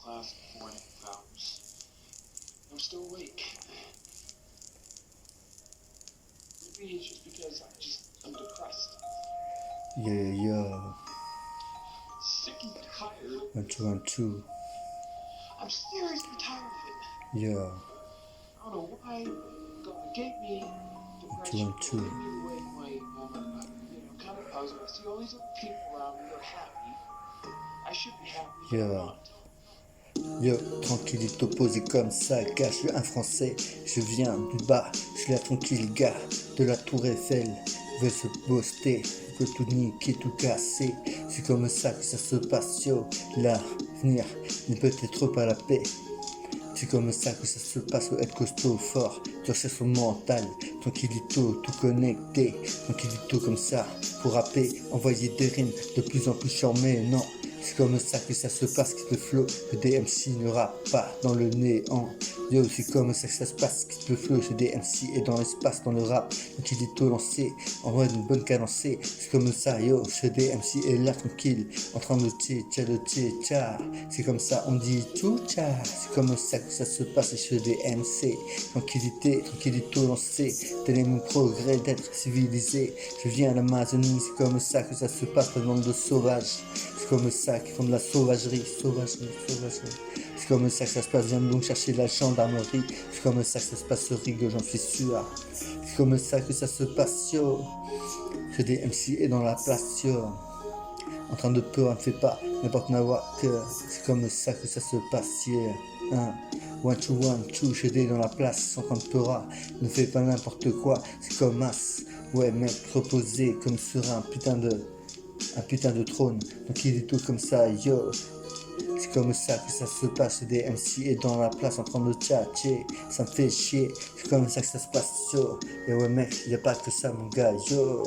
class morning hours. I'm still awake. Maybe it's just because I'm depressed. Yeah. Sick and tired. 1, 2, 1, 2. I'm seriously tired of it. Yeah. I don't know why God gave me 1, 2, depression. 1, 2. Gave me away my, kind of puzzle. I see all these other people around me, they're happy. I should be happy, but I'm Yeah. not. Yo, tranquillito posé comme ça, gars, je suis un français, je viens du bas, je suis là tranquille gars, de la tour Eiffel, veut se poster, veut tout niquer, tout casser, c'est comme ça que ça se passe, yo, l'avenir n'est peut-être pas la paix, c'est comme ça que ça se passe, faut être costaud, fort, durcir son mental, tranquillito, tout connecté, tranquillito comme ça, pour rapper, envoyer des rimes de plus en plus charmées, non. C'est comme ça que ça se passe, quitte le flow, que des MC ne rappent pas dans le néant. Yo, c'est comme ça que ça se passe, quitte le flow, chez des MC et dans l'espace, dans le rap. Donc il est tôt lancé, en vrai d'une bonne cadencée. C'est comme ça, yo, chez des MC et là tranquille, en train de tcha. C'est comme ça, on dit tcha. C'est comme ça que ça se passe chez des MC. Tranquillito lancé, tel est mon progrès d'être civilisé. Je viens d'Amazonie, c'est comme ça que ça se passe, le monde de sauvages. C'est comme ça qu'ils font de la sauvagerie. C'est comme ça que ça se passe, viens donc chercher la gendarmerie. C'est comme ça que ça se passe, Rigo, j'en suis sûr. C'est comme ça que ça se passe, yo. J'ai des MC et dans la place, yo. En train de peur, ne fais pas n'importe n'avoir que. C'est comme ça que ça se passe, yeah. 1, 2, 1, 2, j'ai des dans la place, en train de peur, ne fais pas n'importe quoi. C'est comme as. Ouais, mec, reposé comme sur un putain de trône, donc il est tout comme ça, yo. C'est comme ça que ça se passe, des MC et dans la place en train de tchatcher, ça me fait chier, c'est comme ça que ça se passe, yo. Et ouais mec, y'a pas que ça mon gars, yo.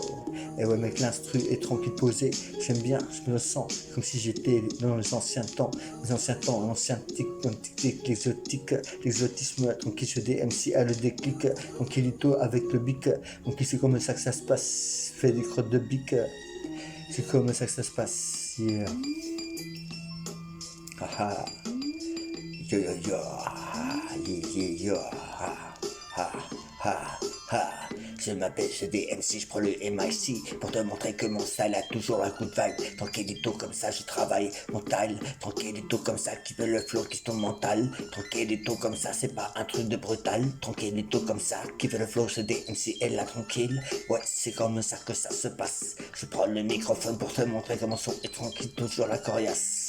Et ouais mec, l'instru est tranquille posé, j'aime bien, je me le sens, comme si j'étais dans les anciens temps, l'ancien tic, l'exotisme, tranquille, je des MC à le déclic, tranquillito avec le bic, donc c'est comme ça que ça se passe, fait des crottes de bic. C'est comme ça que ça se passe, yeah. Haha. Yo. Yo. Ha. Je m'appelle MC, je prends le MIC pour te montrer que mon style a toujours un coup de vibe. Tranquillito comme ça, je travaille mon style. Tranquillito comme ça, qui veut le flow, qui se tombe mental. Tranquillito comme ça, c'est pas un truc de brutal. Tranquillito comme ça, qui veut le flow, MC est là tranquille. Ouais, c'est comme ça que ça se passe. Je prends le microphone pour te montrer comment son est tranquille, toujours la coriace.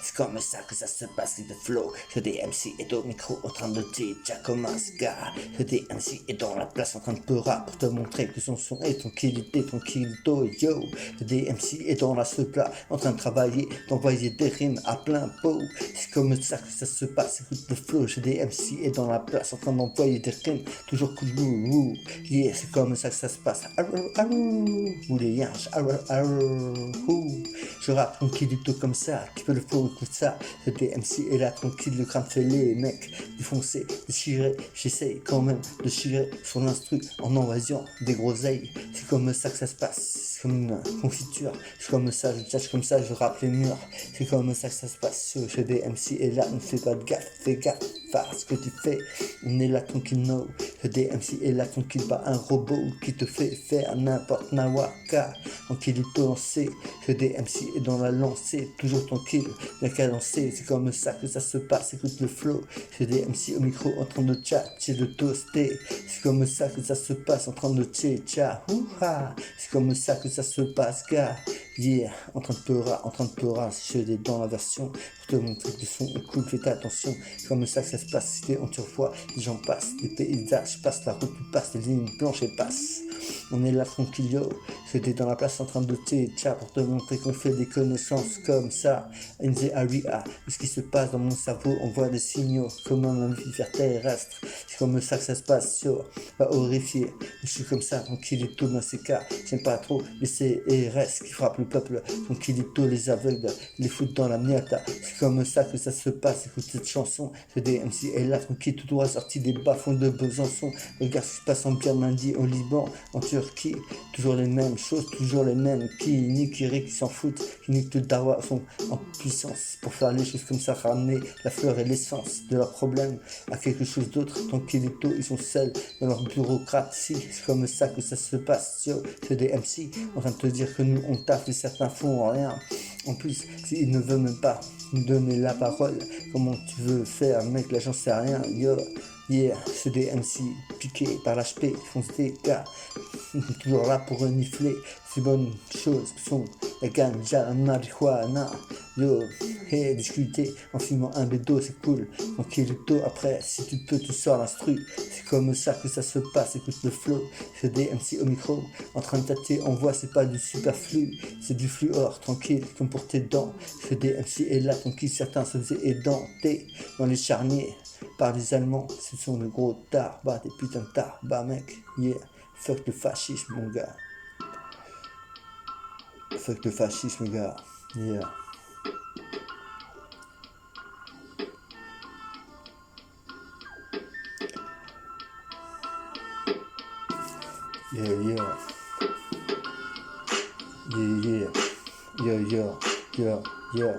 C'est comme ça que ça se passe, c'est de flow. Je des MC est au micro en train de tcha comme un scar. Je des MC est dans la place en train de peurer pour te montrer que son est tranquillito, yo. Je des MC est dans la plat en train de travailler, d'envoyer des rimes à plein pot. C'est comme ça que ça se passe, écoute le flow. Je des MC est dans la place en train d'envoyer des rimes, toujours cool, wou. Yeah, c'est comme ça que ça se passe. Vous les yinches, je rappe tranquillito comme ça, qui peut le flow, écoute ça. Le DMC est là tranquille, le crâne fêlé, mec, défoncé, déchiré. J'essaye quand même de chirer sur l'instru en envoyant des groseilles. C'est comme ça que ça se passe, c'est comme une confiture. C'est comme ça, je tâche comme ça, je rappe les murs. C'est comme ça que ça se passe. Chez DMC est là, ne fais pas de gaffe, fais gaffe à ce que tu fais. On est là tranquille, no. Le DMC est là tranquille, pas un robot qui te fait faire n'importe nawaka. Tranquillito lancé, le DMC est dans la lancée, toujours tranquille, bien cadencé, c'est comme ça que ça se passe, écoute le flow, j'ai des MC au micro en train de tchatcher, de toaster, c'est comme ça que ça se passe, en train de tcha, c'est comme ça que ça se passe, gars, yeah, en train de peurer, si je des dans la version, pour te montrer que le son est cool, fais attention, c'est comme ça que ça se passe, si t'es en turfois, les gens passent, les paysages passent, la route passe, les lignes blanches et passent. On est là tranquillio, j'étais dans la place en train de tcha pour te montrer qu'on fait des connaissances comme ça. In the area, ce qui se passe dans mon cerveau, on voit des signaux comme un mammifère terrestre. C'est comme ça que ça se passe, yo, pas horrifié. Je suis comme ça, tranquillito dans ces cas. J'aime pas trop les CRS qui frappent le peuple. Tranquillito, les aveugles, les foutent dans la miata. C'est comme ça que ça se passe, écoute cette chanson. Je des MC est là tranquille, tout droit sorti des bas-fonds de Besançon. Regarde ce qui se passe en Birmanie, au Liban. en Turquie. Toujours les mêmes choses, toujours les mêmes qui niquent, qui s'en foutent, qui niquent le dawa sont en puissance pour faire les choses comme ça, ramener la fleur et l'essence de leurs problèmes à quelque chose d'autre. Tranquillito, ils sont seuls dans leur bureaucratie. C'est comme ça que ça se passe. Yo, c'est des MC en train de te dire que nous on taffe et certains font rien. En plus, s'ils ne veulent même pas nous donner la parole, comment tu veux faire, mec, là j'en sais rien. Yo, yeah, c'est des MC piqués par l'HP, foncent des gars, toujours là pour renifler ces bonnes choses que sont la ganja, la marijuana. Yo, hey, discuter en fumant un bédo, c'est cool. Tranquillito, après, si tu peux, tu sors l'instru. C'est comme ça que ça se passe, écoute le flow. C'est des MC au micro, en train de tâter en voix, c'est pas du superflu, c'est du fluor, tranquille, comme pour tes dents. C'est des MC et là, tranquille, certains se faisaient édentés dans les charniers par les Allemands. Ce sont de gros tarbas, des putains de tarbas, mec. Yeah, fuck le fascisme, mon gars. Fuck le fascisme, gars. Yeah. Yeah, yeah. Yeah, yeah. Yeah, yeah. Yeah, yeah.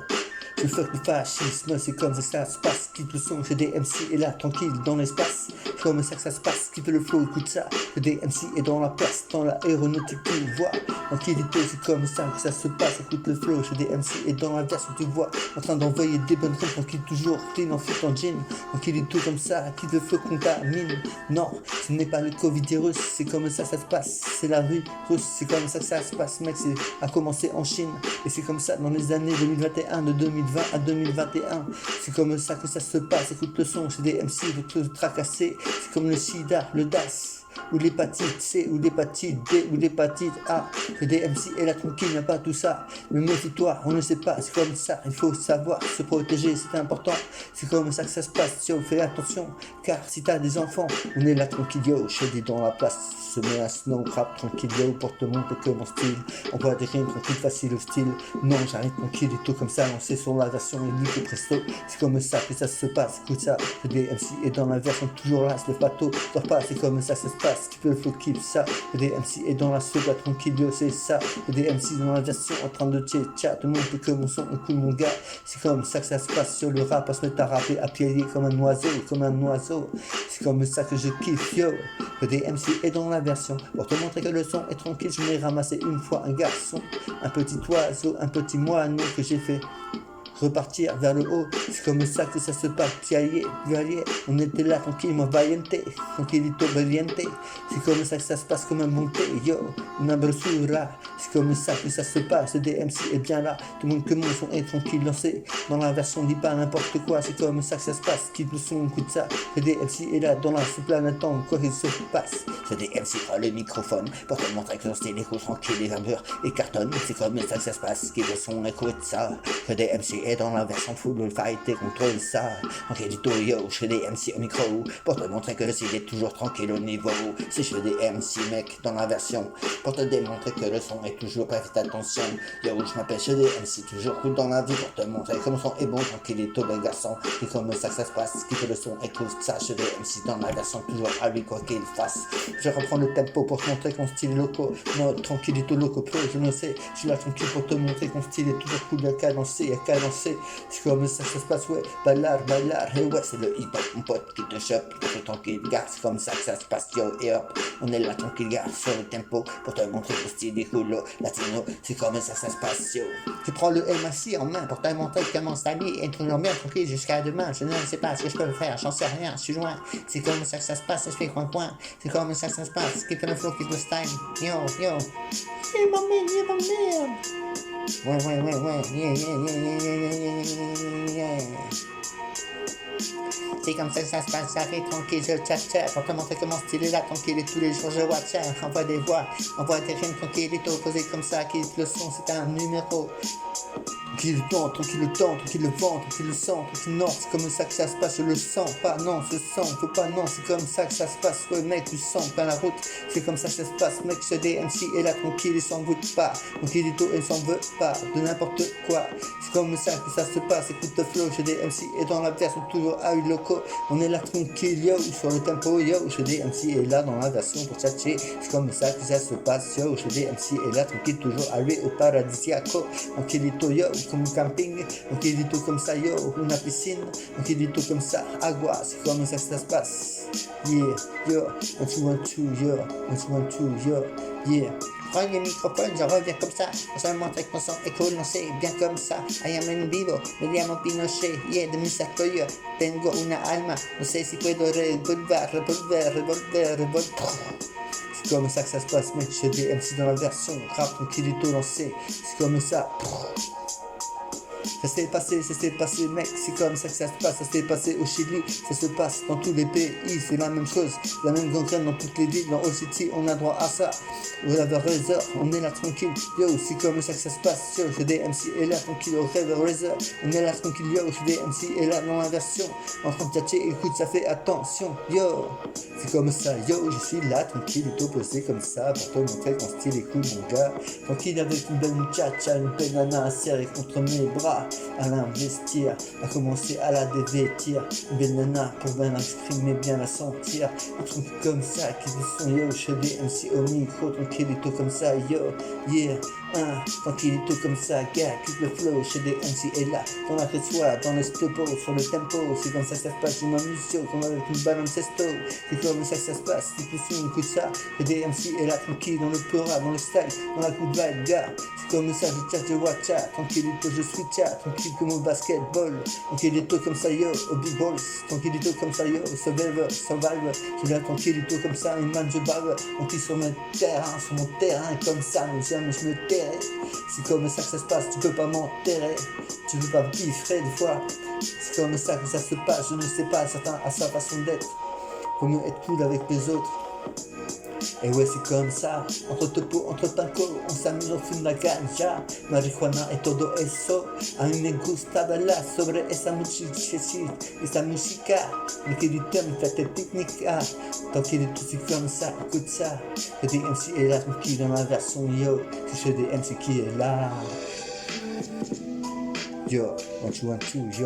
Je fuck le fascisme, c'est comme ça que ça se passe. Quitte le son, j'ai des MC et là, tranquille, dans l'espace. C'est comme ça que ça se passe, quitte le flow, écoute ça. J'ai des MC et dans la place, dans l'aéronautique, tu vois. Tranquillité, c'est comme ça que ça se passe, écoute le flow. J'ai des MC et dans la verse, tu vois. En train d'envoyer des bonnes rimes, tranquille, toujours clean, en foot, en jean. Tranquillité, comme ça, quitte le flow, contamine. Non, ce n'est pas le Covid-virus, c'est comme ça que ça se passe. C'est la rue russe, c'est comme ça que ça se passe, mec. C'est à commencer en Chine. Et c'est comme ça dans les années 2021, de 2020 à 2021. C'est comme ça que ça se passe, écoute le son, c'est des MC, vous te tracasser. C'est comme le sida, le DAS, ou l'hépatite C, ou l'hépatite B, ou l'hépatite A. C'est des MC et la tranquille, il n'y a pas tout ça. Mais méfie-toi, on ne sait pas, c'est comme ça. Il faut savoir se protéger, c'est important. C'est comme ça que ça se passe, yo, fais attention. Car si t'as des enfants, on est là tranquille, yo. Shady dans la place, se met un snow rap tranquille, yo, pour te montrer que mon style. On voit des rimes tranquille, facile au style. Non, j'arrive tranquille et tout comme ça, lancé sur la version unique et presto. C'est comme ça que ça se passe, écoute ça. C'est des MC et dans la version toujours là, c'est le plateau. Dors pas, c'est comme ça que ça se passe. Tu peux le flow keep ça. Des MC et dans la soda tranquille, yo, c'est ça. Des MC dans la version en train de tchat, te montrer que mon son est cool, mon gars. C'est comme ça que ça se passe sur le rap, à se mettre à rapper, à pieder comme un oiseau, comme un oiseau. C'est comme ça que je kiffe, yo. Des MC et dans la version pour te montrer que le son est tranquille. Je m'ai ramassé une fois un garçon, un petit oiseau, un petit moineau que j'ai fait repartir vers le haut. C'est comme ça que ça se passe, guerrier, on était là tranquillement, valiente, tranquillito, valiente. C'est comme ça que ça se passe, comme un monté, yo, una brosura. C'est comme ça que ça se passe, des MC est bien là, tout le monde que mon son est tranquille, lancé dans la version, dit pas n'importe quoi. C'est comme ça que ça se passe, quitte le son, écoute ça. Des MC est là dans la sous-planète, quoi qu'il se passe. C'est des MC prend le microphone pour te montrer que son style écoute tranquille, les verbeurs et cartonne. C'est comme ça que ça se passe, quitte le son, écoute ça. C'est des MC et dans la version full le fight et contrôle ça. En crédito, yo, je fais des MC au micro pour te montrer que le style est toujours tranquille au niveau. Si je fais des MC mec dans la version pour te démontrer que le son est toujours pas, faites attention. Yo, je m'appelle chez des MC, toujours cool dans la vie pour te montrer que mon son est bon, tranquillito le garçon. C'est comme ça que ça se passe, qui fait le son écoute ça. Je fais des MC dans la version toujours à lui quoi qu'il fasse. Je reprends le tempo pour te montrer qu'on style est loco. Non, tranquillito loco pro, je ne sais. Je suis là tranquille pour te montrer qu'on style est toujours cool, à cadencer, à cadencer. C'est comme ça que ça se passe, ouais, ballard, et ouais, c'est le hip-hop, mon pote qui te chope, qui te tranquille, gars, c'est comme ça que ça se passe, yo, et hop, on est là tranquille, gars, sur le tempo, pour te montrer que le style est cool, latino, c'est comme ça que ça se passe, yo. Je prends le MAC en main pour te montrer comment s'allier, être bien tranquille jusqu'à demain, je ne sais pas ce que je peux faire, j'en sais rien, je suis loin, c'est comme ça que ça se passe, je fais coin, c'est comme ça que ça se passe, keep le flow, keep the style, yo, yeah, my man. Ouais, yeah. C'est comme ça que ça se passe, ça fait tranquille, je tchat pour te montrer comment style est là, tranquille et tous les jours je watch, envoie des voix, envoie des rimes tranquille et tout, posé comme ça, quitte le son, c'est un numéro. Tranquille le temps, tranquille le temps, tranquille le vent, tranquille le sang, tranquille non, c'est comme ça que ça se passe, je le sens, pas non, ce sang, faut pas non, c'est comme ça que ça se passe, ouais mec, tu sens pas la route, c'est comme ça que ça se passe, mec, ce DMC est là, tranquille, il s'en veut pas, tranquillito, il s'en veut pas, de n'importe quoi, c'est comme ça que ça se passe, écoute le flow, chez DMC est dans la version toujours à une loco, on est là tranquille, yo, sur le tempo, yo, chez DMC est là dans la version pour tchatcher, c'est comme ça que ça se passe, yo, chez DMC est là tranquille, toujours allé au paradisiaco, tranquillito, yo, comme camping, tranquillito comme ça, yo, une piscine, tranquillito comme ça, agua, c'est comme ça que ça se passe, yeah, yo, 1, 2, 1, 2, yo, 1, 2, 1, 2, yo, yeah. Prends le microphone, je reviens comme ça. Seulement très constant et cool, non c'est bien comme ça. I am in vivo, vediamo Pinochet, yeah, de mi sacco io. Tengo una alma, non sé si puedo revolver. C'est comme ça que ça se passe, mec, je DMC dans la version rap tranquillito lancé. C'est comme ça. Ça s'est passé mec, c'est comme ça que ça se passe, ça s'est passé au Chili, ça se passe dans tous les pays, c'est la même chose, la même gangrène dans toutes les villes, dans All City, on a droit à ça, au Rêve Razor, on est là tranquille, yo, c'est comme ça que ça se passe, yo, je DMC est là tranquille, au Rêve Razor, on est là tranquille, yo, je DMC est là dans la version, en train de tchatcher, écoute, ça fait attention, yo, c'est comme ça, yo, je suis là tranquille, tout posé comme ça, pour te montrer qu'en style est cool, mon gars, tranquille avec une belle muchacha, une belle nana serrée contre mes bras, à l'investir, à commencer à la dévêtir, une belle nana pour bien l'exprimer, bien la sentir, un truc comme ça, qui dit son yo, chez DMC au micro, tranquillito comme ça, yo, yeah, tranquillito comme ça, gars, quitte le flow, chez DMC est là, dans la soit, dans le stopo, sur le tempo, c'est comme ça que ça se passe, je m'amuse, yo, comme avec une balle en cesto, c'est comme ça que ça se passe, si tu suis, écoute ça, chez DMC est là, tranquille, dans le pura, dans le style, dans la good vibe, gars, c'est comme ça, je chat, je watch ça, tranquillito, je suis chat, tranquille comme au basketball, tranquillito comme ça yo, au big balls, tranquillito comme ça yo, survivor, je suis là tranquillito comme ça, une man je bave, tranquille sur mon terrain, comme ça, mais jamais je me tairai, c'est comme ça que ça se passe, tu peux pas m'enterrer, tu veux pas piffrer des fois, c'est comme ça que ça se passe, je ne sais pas, certains à sa façon d'être, faut mieux être cool avec les autres. Et ouais c'est comme ça, entre topo, entre tanco, on s'amuse, on fume la ganja, marijuana et todo eso, a mí me gusta bailar sobre esa música, me que du thème, fête technica, tranquillito c'est comme ça, écoute ça, le DMC est là, tranquille dans la version yo, c'est chez DMC qui est là, yo, 1, 2, 1, 2,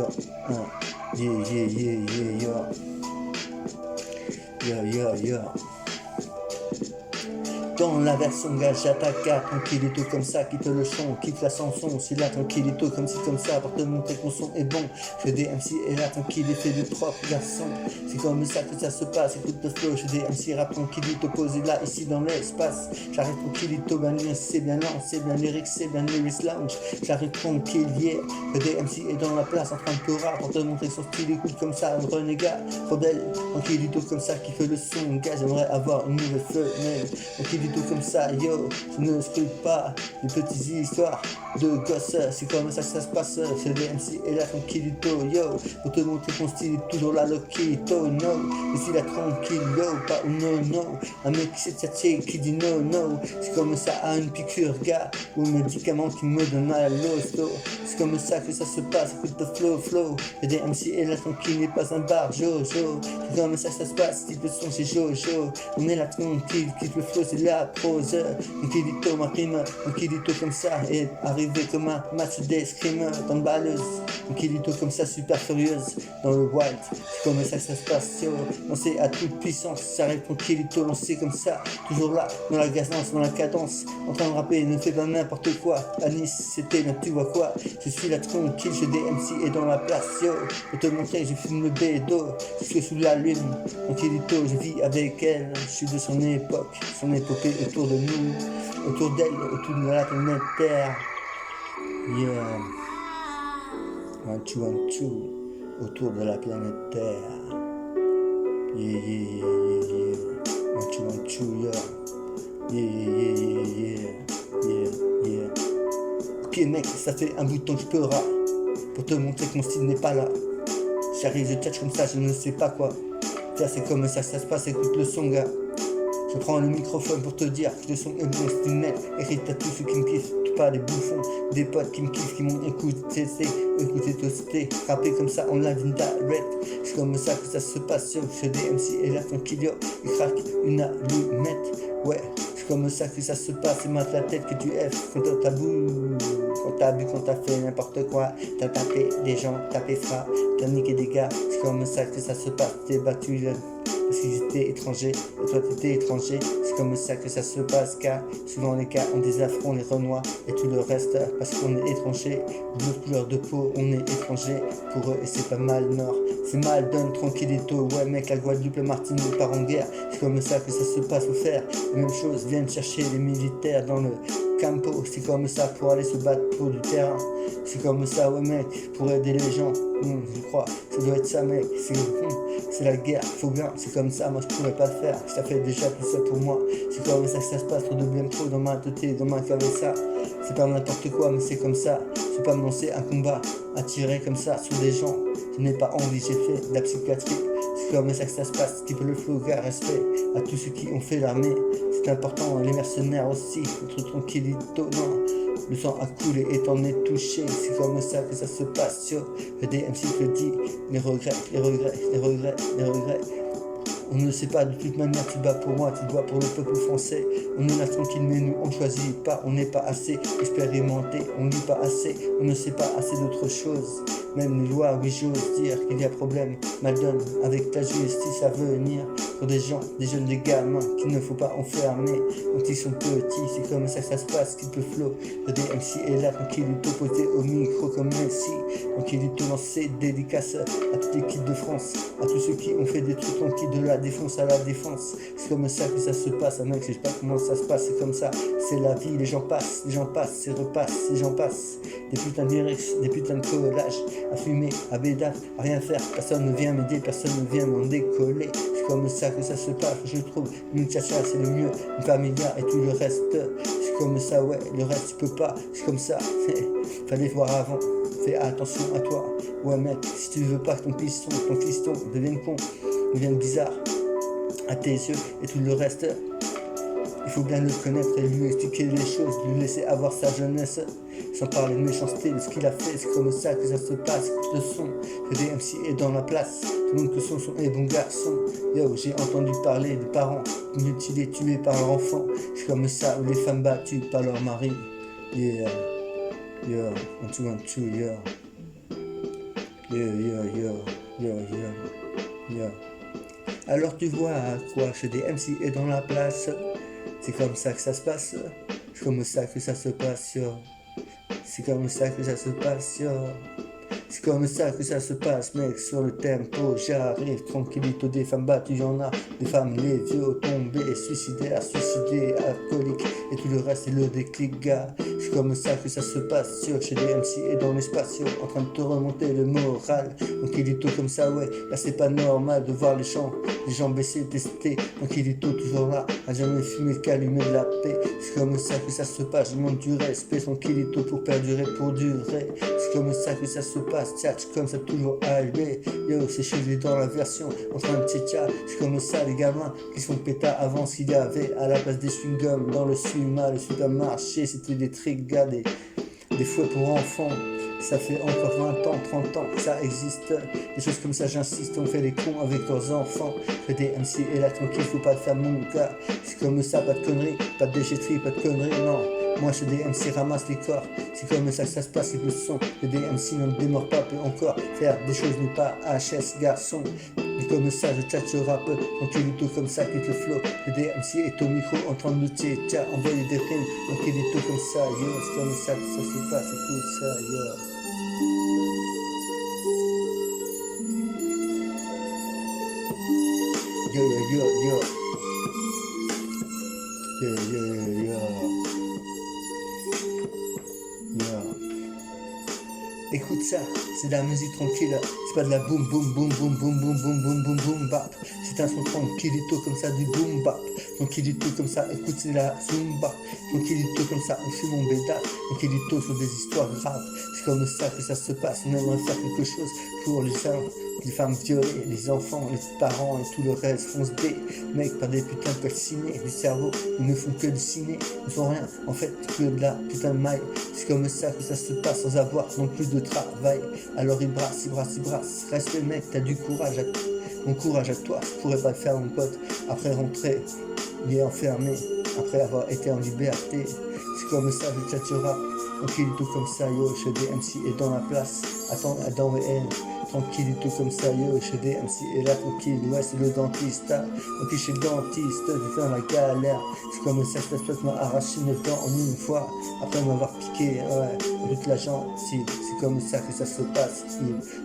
yo, yo. Dans la version gage j'attaque, tranquillito comme ça, quitte le son, quitte la chanson, c'est là tranquillito comme si comme ça, pour te montrer que mon son est bon, je DMC est là tranquille et fait du propre garçon, c'est comme ça que ça se passe, écoute le flow, je DMC rap tranquillito posé là, ici dans l'espace, j'arrive tranquillito, bien lien, c'est bien lent, c'est bien lyrics, c'est bien lyrics lounge, j'arrive tranquille, yeah, le DMC est dans la place en train de pleurer, pour te montrer son style écoute comme ça, un renégat, rebelle, tranquillito comme ça, qui fait le son, gars, j'aimerais avoir une nouvelle femelle, tranquillito comme ça, yo, je ne scrute pas des petites histoires de gosses, c'est comme ça que ça se passe, c'est DMC et là tranquillito, yo, pour te montrer ton style est toujours là, loquito, no, ici là tranquille, yo, pas ou no, un mec qui sait tchatcher, qui dit no, c'est comme ça à une piqûre, gars, ou un médicament qui me donne mal à l'hosto, c'est comme ça que ça se passe, écoute le flow, le DMC est là tranquille, n'est pas un bar, Jojo, c'est comme ça que ça se passe, type de son c'est Jojo, on est là tranquille, quitte le flow, c'est là prose, tranquillito ma rime, tranquillito comme ça, et arrivé comme un match d'escrime dans le balleuse, tranquillito comme ça, super furieuse, dans le wild, c'est comme ça que ça se passe, yo, lancé à toute puissance, ça arrive tranquillito, lancé comme ça, toujours là, dans la gazance, dans la cadence, en train de rapper, ne fais pas n'importe quoi, à Nice, c'était là, tu vois quoi, je suis là tranquille, je DMC et dans la place, yo, pour te montrer, je filme le bédo, je suis sous la lune, tranquillito, je vis avec elle, je suis de son époque, son épopée autour de nous, autour d'elle, autour de la planète Terre. Yeah. 1, 2, 1, 2, autour de la planète Terre. Yeah. 1, 2, 1, 2, yeah. Ok mec, ça fait un bout de temps que je peux rap, pour te montrer que mon style n'est pas là. J'arrive, je tchatche comme ça, je ne sais pas quoi. Tiens, c'est comme ça que ça se passe, écoute le son, gars. Je prends le microphone pour te dire que le son est bon, c'est une net, hérite à tous ceux qui me kiffent. pas des bouffons, des potes qui me kiffent, qui m'ont écouté toasté, rapper comme ça en live in direct. C'est comme ça que ça se passe sur des MC et là tranquille, il craque une allumette. Ouais, c'est comme ça que ça se passe, c'est mate la tête que tu F quand t'as bu, quand t'as fait n'importe quoi, t'as tapé des gens, tapé frappe, t'as niqué des gars, c'est comme ça que ça se passe, t'es battu là. Parce qu'ils étaient étrangers, et toi t'étais étranger, c'est comme ça que ça se passe, car souvent les cas ont des affronts, les renois et tout le reste, parce qu'on est étranger, de notre couleur de peau, on est étranger, pour eux et c'est pas mal nord, c'est mal donne tranquillito, ouais mec la Guadeloupe, la Martinique part en guerre, c'est comme ça que ça se passe au fer, la même chose, viennent chercher les militaires dans le campo, c'est comme ça pour aller se battre pour du terrain, c'est comme ça ouais mec, pour aider les gens, je crois, ça doit être ça mec, c'est la guerre, faut bien, c'est comme ça, moi je pourrais pas le faire, ça fait déjà tout ça pour moi, c'est comme ça que ça se passe, trop de blême trop dans ma tête, dans ma ça, c'est pas n'importe quoi mais c'est comme ça, je vais pas me lancer un combat, à tirer comme ça sur des gens, je n'ai pas envie, j'ai fait de la psychiatrie, c'est comme ça que ça se passe, type le flow, gars, respect à tous ceux qui ont fait l'armée, c'est important, les mercenaires aussi, notre tranquillito, non. Le sang a coulé et t'en es touché, c'est comme ça que ça se passe sur le DMC te dit, les regrets, les regrets, les regrets, les regrets. On ne sait pas, de toute manière tu bats pour moi, tu dois pour le peuple français. On est là tranquille mais nous on choisit pas, on n'est pas assez expérimenté, on lit pas assez, on ne sait pas assez d'autres choses. Même les lois, oui j'ose dire qu'il y a problème, mal donne avec la justice à venir. Pour des gens, des jeunes, des gamins qu'il ne faut pas enfermer quand ils sont petits, c'est comme ça que ça se passe, qu'il peut flow. Le DMC est là, tranquille, posé au micro comme Messi, tranquille, lancé dédicace à toute l'équipe de France, à tous ceux qui ont fait des trucs tranquilles de la défense à la défense. C'est comme ça que ça se passe, mec, je sais pas comment ça se passe, c'est comme ça, c'est la vie, les gens passent, c'est repasse, les gens passent. Des putains de lyrics, des putains de collages, à fumer, à bédard, à rien faire, personne ne vient m'aider, personne ne vient m'en décoller. C'est comme ça que ça se passe, je trouve, une chacha c'est le mieux, une familia et tout le reste. C'est comme ça, ouais, le reste tu peux pas, c'est comme ça, fallait voir avant, fais attention à toi. Ouais mec, si tu veux pas que ton fiston devienne con, devienne bizarre à tes yeux et tout le reste, il faut bien le connaître et lui expliquer les choses, lui laisser avoir sa jeunesse, sans parler de méchanceté de ce qu'il a fait, c'est comme ça que ça se passe, le son, le DMC est dans la place, tout le monde que son est bon garçon, yo j'ai entendu parler de parents mutilés, tués par leur enfant, c'est comme ça, où les femmes battues par leur mari, yeah, yeah, 1, 2, 1, 2, yeah, yeah, yeah, yeah, yeah, yeah, yeah. Alors tu vois à quoi chez des MC est dans la place, c'est comme ça que ça se passe, c'est comme ça que ça se passe, c'est comme ça que ça se passe, c'est comme ça que ça se passe, mec, sur le tempo, j'arrive, tranquillito, des femmes battues, y'en a, des femmes, les vieux, tombés, suicidaires, suicidés, alcooliques, et tout le reste, c'est le déclic, gars, c'est comme ça que ça se passe, sur chez des MC et dans l'espace, en train de te remonter le moral, tranquillito comme ça, ouais, là c'est pas normal de voir les gens baisser, tester, tranquillito, toujours là, à jamais fumer, qu'allumer de la paix, c'est comme ça que ça se passe, je demande du respect, tranquillito pour perdurer, pour durer, c'est comme ça que ça se passe, tchatch comme ça toujours arrivé, yo c'est chez dans la version, en train de tchatcha, c'est comme ça les gamins qui se font péta avant ce qu'il y avait à la place des chewing-gums dans le supermarché, c'était des tricks, gars, des fouets pour enfants. Ça fait encore 20 ans, 30 ans que ça existe. Des choses comme ça, j'insiste, on fait les cons avec leurs enfants. Fais des MC et là tranquille, faut pas le faire mon gars. C'est comme ça, pas de conneries, pas de déchetterie, pas de conneries, non. Moi je des MC ramasse les corps, c'est comme ça que ça se passe avec le son. Que des MC ne me démord pas, peut encore faire des choses mais pas HS garçon. Et comme ça je tchatche au rap, tranquillito comme ça quitte le flow. Que des MC est au micro en train de nous tchatcher, envoyer des rimes, tranquillito comme ça, yo, c'est comme ça que ça se passe, écoute ça, yo. Yo yo yo yo. Yo yo yo yo. Yo. Écoute. écoute ça, c'est de la musique tranquille, c'est pas de la boum boum boum boum boum boum boum boum boum boum bap. C'est un son tranquillito comme ça du boom bap. Tranquillito comme ça, écoute c'est la zumba. Tranquillito comme ça, on fume mon bédard. Tranquillito sur des histoires graves. C'est comme ça que ça se passe, on aimerait faire quelque chose pour les hommes, les femmes violées, les enfants, les parents et tout le reste. Fonce des mecs par des putains de calcinés. Du cerveau, ils ne font que du ciné, ils font rien, en fait que de la putain de maille. C'est comme ça que ça se passe sans avoir non plus de travail. Alors ils brassent, reste le mec, t'as du courage à toi. Bon courage à toi, je pourrais pas le faire mon pote. Après rentrer, il est enfermé, après avoir été en liberté. C'est comme ça que ça tuera. Tranquillito comme ça, yo, chez des MC est dans la place. Attends, dans VN. Tranquillito comme ça, yo, chez des MC est là, tranquille, ouais, c'est le dentiste. Ok, chez le dentiste, j'ai fait la galère. C'est comme ça que ça se passe, m'a arraché 9 dents en une fois. Après m'avoir piqué, ouais, toute la gencive. C'est comme ça que ça se passe.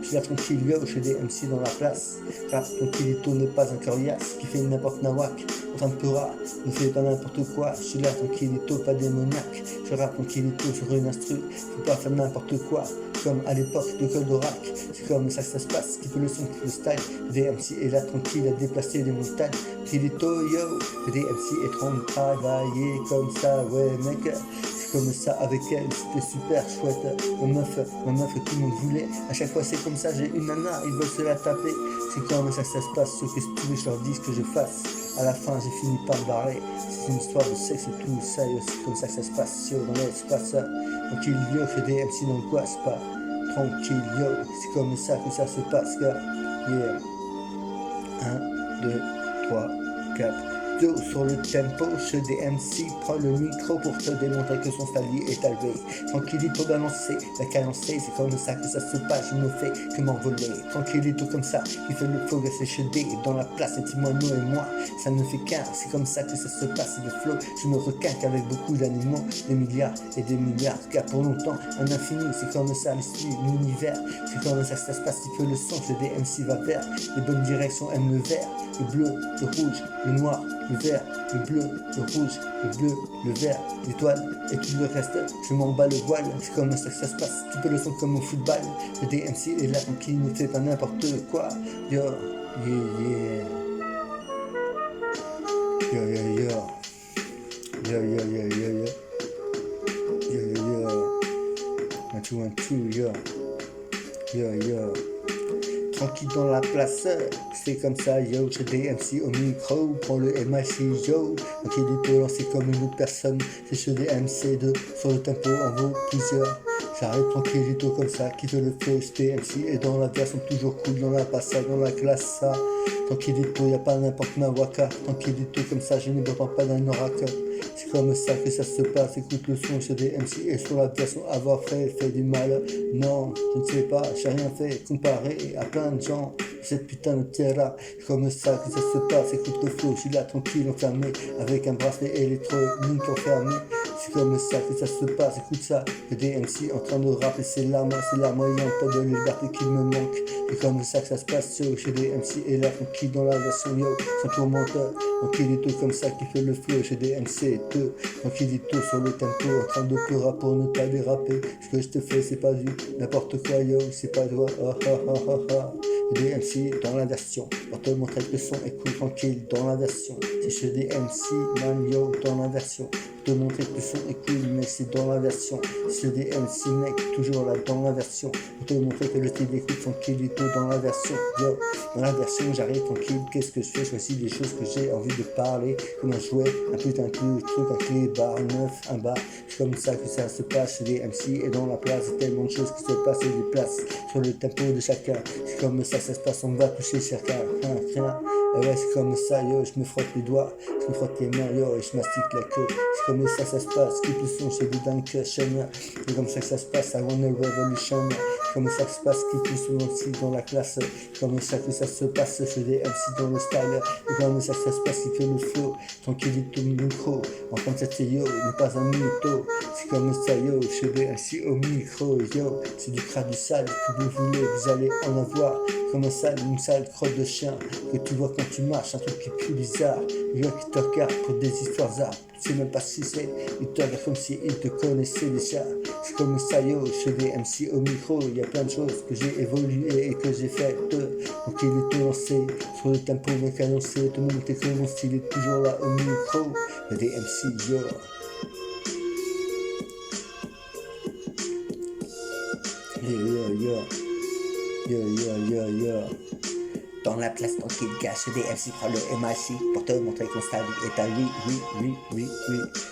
Je suis là tranquille, yo, chez des MC dans la place. Rap, tranquillito n'est pas un coriace qui fait n'importe nawak. En train de pura, ne fais pas n'importe quoi. Je suis là tranquillito, pas démoniaque. Je rappe tranquillito sur une instru. Faut pas faire n'importe quoi. Comme à l'époque de Goldorak, c'est comme ça que ça se passe, qui peut le son, qui peut le style. DMC est là tranquille à déplacer les montagnes. Tranquillito, yo, DMC est en train de travailler comme ça, ouais mec. Comme ça avec elle, c'était super chouette. Ma meuf que tout le monde voulait. À chaque fois c'est comme ça, j'ai une nana, ils veulent se la taper. C'est comme ça que ça se passe, ce que tu veux que je leur dise que je fasse. À la fin j'ai fini par me barrer. C'est une histoire de sexe et tout ça, c'est comme ça que ça se passe. Yo, dans l'espace, tranquille yo, fais des MC dans le quoi, c'est pas tranquille yo. C'est comme ça que ça se passe, gars. Yeah. 1, 2, 3, 4. Sur le tempo, chez des MC, prends le micro pour te démontrer que son stalier est élevé. Tranquillito balancé, la cadencée, c'est comme ça que ça se passe, je ne fais que m'envoler. Tranquillito comme ça, il fait le flow, c'est chédé dans la place, et Timono et moi, ça ne fait qu'un, c'est comme ça que ça se passe, le flow, je me requinque avec beaucoup d'animaux, des milliards et des milliards, car pour longtemps, un infini, c'est comme ça l'univers, c'est comme ça que ça se passe, il fait le son, chez des MC va vers, les bonnes directions aiment le vert, le bleu, le rouge, le noir, le vert, le bleu, le rouge, le bleu, le vert, l'étoile et tout le reste, je m'en bats le voile, c'est comme ça que ça se passe, tu peux le son comme au football, le DMC est là tranquille, ne fait pas n'importe quoi, yo, yeah, yeah, yo, yo, yo, yo, yo, yo, yo, yo, yo, yo, yo, 1, 2, 1, 2, yo, yo, yo. Tranquille dans la place, c'est comme ça, yo, chez des MC au micro, prends le MIC, yo, tranquillito lancé comme une autre personne, c'est chez des MC2, sur le tempo en vaut plusieurs, j'arrive tranquillito comme ça, qui fait le flow, chez MC, et dans la version toujours cool, dans la passade, dans la classe, ça, tranquillito, y'a pas n'importe ma waka, tranquillito comme ça, je ne m'entends pas d'un oracle. C'est comme ça que ça se passe, écoute le son chez des MC et sur la version avoir fait du mal. Non, je ne sais pas, j'ai rien fait comparé à plein de gens. Cette putain de terre, c'est comme ça que ça se passe, écoute le flow, je suis là tranquille enfermé avec un bracelet électronique enfermé. C'est comme ça que ça se passe, écoute ça, le DMC en train de rapper, c'est la moyenne de liberté qu'il me manque. C'est comme ça que ça se passe, yo, chez DMC et là tranquille dans la version yo, sans tourmenteur. Tranquillito comme ça qui fait le flow chez DMC 2. Tranquillito sur le tempo en train de pleurer pour ne pas déraper. Ce que je te fais c'est pas du n'importe quoi yo, c'est pas toi, DMC dans la version, pour te montrer que le son est cool tranquille dans la version. C'est chez DMC man yo dans la version, pour te montrer que le son est cool mais c'est dans la version. C'est DMC mec toujours là dans la version, pour te montrer que le style est cool tranquillito dans la version yo. Dans la version j'arrive tranquille, qu'est-ce que je fais? Je choisis les choses que j'ai envie de parler, comme un jouet, un putain de truc, un clé, bar, neuf, un bar. C'est comme ça que ça se passe chez les MC et dans la place, il y a tellement de choses qui se passent et des places sur le tempo de chacun. C'est comme ça que ça se passe, on va toucher chacun, rien. Et ouais, c'est comme ça, yo, je me frotte les doigts, je me frotte les mains, yo, et je mastique la queue. C'est comme ça que ça se passe, keep le son chez des Dunkerchen. C'est comme ça que ça se passe, I want a revolution. C'est comme ça que ça se passe, keep le son aussi dans la classe. C'est comme ça que ça se passe chez des MC dans le style. C'est comme ça que ça se passe, il fait le flow, tranquillito micro. En train de s'être yo, il n'est pas un mytho. C'est comme ça, yo, chez des MC au micro, yo. C'est du crâne du sale que vous voulez, vous allez en avoir. Comme un sale, une sale crotte de chien que tu vois quand tu marches, un truc qui est plus bizarre. Yo, te regarde pour des histoires âpres, tu sais même pas si c'est, il te regarde comme si il te connaissait déjà. C'est comme ça yo, chez des MC au micro, il y a plein de choses que j'ai évolué et que j'ai faites. Donc il est tout lancé, sur le tempo mec annoncé, tout le monde était que mon style est toujours là au micro. Il y a des MC yo. Yo yo yo, yo yo yo yo. Dans la place tranquille, cache des MC, prends le MHC pour te montrer qu'on style est à oui.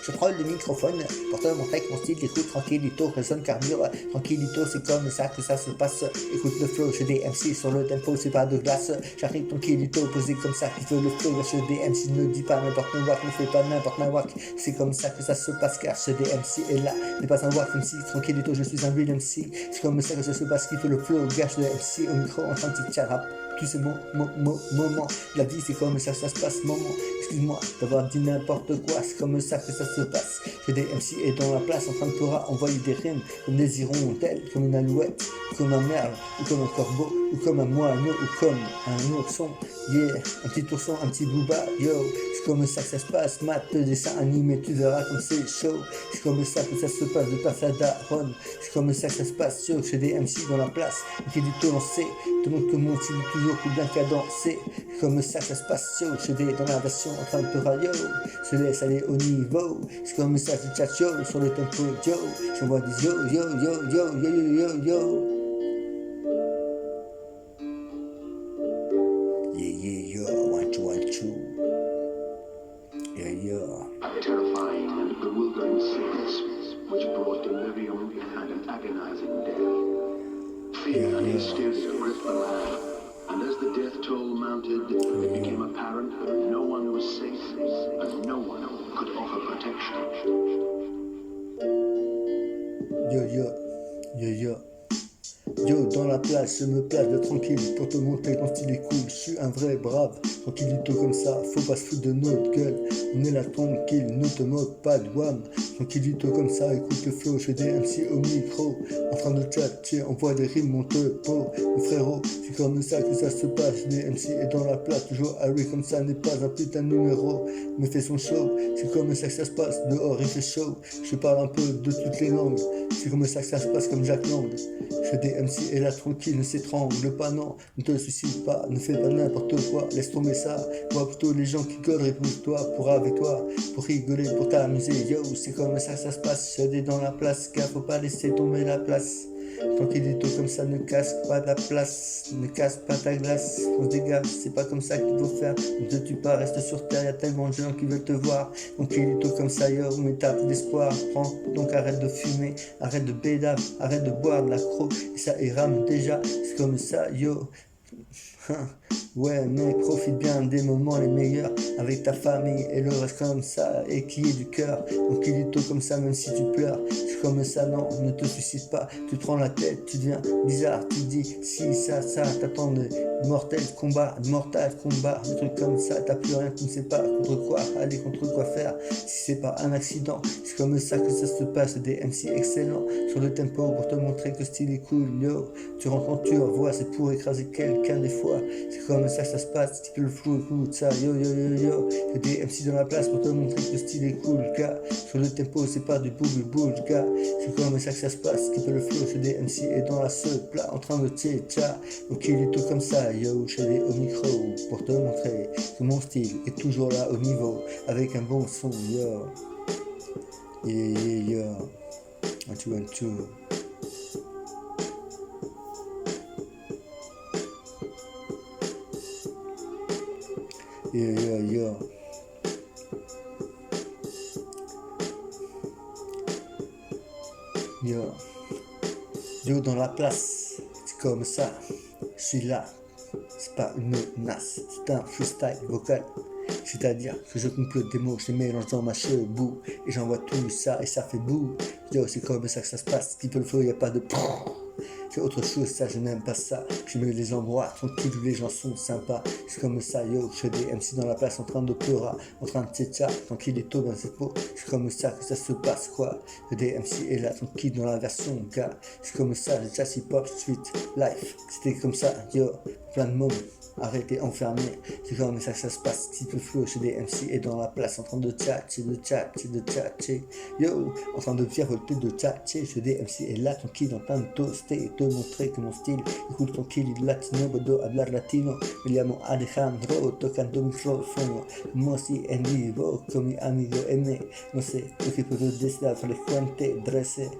Je prends le microphone pour te montrer que mon style écoute tranquillito, résonne carbure, tranquillito, c'est comme ça que ça se passe. Écoute le flow, chez des MC sur le tempo, c'est pas de glace. J'arrive tranquillito, posé comme ça, qui veut le flow, chez des MC, ne dis pas n'importe un wack, ne fais pas n'importe un wack. C'est comme ça que ça se passe, car chez des MC est là, n'est pas un wack MC, tranquillito, je suis un real MC. C'est comme ça que ça se passe, qui fait le flow, gâche le MC au micro en train de rap. Tous ces moments, la vie c'est comme ça se passe, moment, excuse-moi d'avoir dit n'importe quoi, c'est comme ça que ça se passe. J'ai des MC et dans la place en train de pourra envoyer des rimes comme des hirondelles, comme une alouette, comme un merle, ou comme un corbeau, ou comme un moineau, ou comme un ourson, yeah, un petit ourson, un petit booba, yo, c'est comme ça que ça se passe, mate de dessin animé, tu verras comme c'est chaud, c'est comme ça que ça se passe de place à daronne, c'est comme ça que ça se passe, yo, chez des MC dans la place, qui est du tout lancé, tout le monde que mon style est toujours bien cadencé, c'est comme ça que ça se passe, yo, chez des dans la version en train de te yo, se laisse aller au niveau, c'est comme ça que je chat yo, sur le tempo, yo, j'envoie des yo, yo. Yeah, yo, one, two. Yeah. A terrifying and bewildering sickness, which brought delirium and an agonizing death. Fear and hysteria gripped the land, and as the death toll mounted, it became apparent that no one was safe, and no one could offer protection. Yo. Yo, dans la place, je me place de tranquille pour te montrer ton style est cool. Je suis un vrai brave, tranquillito comme ça, faut pas se foutre de notre gueule. On est là tranquille, ne te moque pas de wham. Tranquillito comme ça, écoute le flow, je fais des MC au micro. En train de chatcher, envoie des rimes, mon topo. Mon frérot, c'est comme ça que ça se passe. Les MC est dans la place, toujours Harry comme ça n'est pas un putain de numéro. Me fait son show, c'est comme ça que ça se passe. Dehors il fait chaud, je parle un peu de toutes les langues. C'est comme ça que ça se passe comme Jack Lang. Je fais des MC et là tranquille, ne s'étrangle pas, non, ne te suicide pas, ne fais pas n'importe quoi, laisse tomber ça. Vois plutôt les gens qui colleraient pour toi, pour avec toi, pour rigoler, pour t'amuser. Yo, c'est comme ça que ça se passe, je dis dans la place, car faut pas laisser tomber la place. Tranquillito comme ça, ne casse pas ta place, ne casse pas ta glace, on se dégage, c'est pas comme ça qu'il faut faire, ne te tue pas, reste sur terre, y'a tellement de gens qui veulent te voir. Tranquillito comme ça, yo, mais t'as plus d'espoir, prends, donc arrête de fumer, arrête de bédave, arrête de boire de la croc, et ça ira déjà, c'est comme ça, yo. Ouais mec, profite bien des moments les meilleurs avec ta famille et le reste comme ça et qui est du cœur. Donc il est tôt comme ça même si tu pleures. C'est comme ça, non, ne te suicide pas. Tu te prends la tête, tu deviens bizarre. Tu dis si ça t'attend de mortel combat, des trucs comme ça. T'as plus rien, tu ne sais pas contre quoi aller, contre quoi faire. Si c'est pas un accident, c'est comme ça que ça se passe. Des MC excellents sur le tempo pour te montrer que le style est cool. Yo, tu rentres en voix, c'est pour écraser quelqu'un des fois. C'est comme ça que ça se passe, tu peux le flou, écoute ça, yo. Y'a des MC dans la place pour te montrer que le style est cool, gars. Sur le tempo, c'est pas du boule, gars. C'est comme ça que ça se passe, tu peux le flow, c'est des MC et dans la seule plat en train de tcha. Donc il est tout comme ça, yo, je suis au micro pour te montrer que mon style est toujours là au niveau, avec un bon son, yo. Yeah. 1, 2. Yeah. Yo dans la place, c'est comme ça, je suis là, c'est pas une menace, c'est un freestyle vocal. C'est-à-dire que je complote des mots, je les mélange dans ma cheveux et j'envoie tout ça et ça fait boue. Yo, c'est comme ça que ça se passe, qui peut le faire, y a pas de c'est autre chose, ça je n'aime pas ça. Je mets les endroits tranquilles où les gens sont sympas. C'est comme ça, yo, je fais des MC dans la place en train de pleurer, en train de tchatcha, tranquille et tôt dans cette peau. C'est comme ça que ça se passe, quoi. Des MC est là, tranquille dans la version, gars. C'est comme ça, le jazz hip hop street life. C'était comme ça, yo. plein de mômes arrêtés, enfermés. C'est comme ça que ça se passe. Type flow chez des MC et dans la place en train de tchatcher, yo, en train de virevolter, de tchatcher chez des MC et là tranquille en train de toaster et te montrer que mon style écoute tranquille latino, bodo hablar latino. Me llamo Alejandro, tocando micrófono, como si en vivo con mi amigo M. No sé lo que puedo decir la frecuente dresse.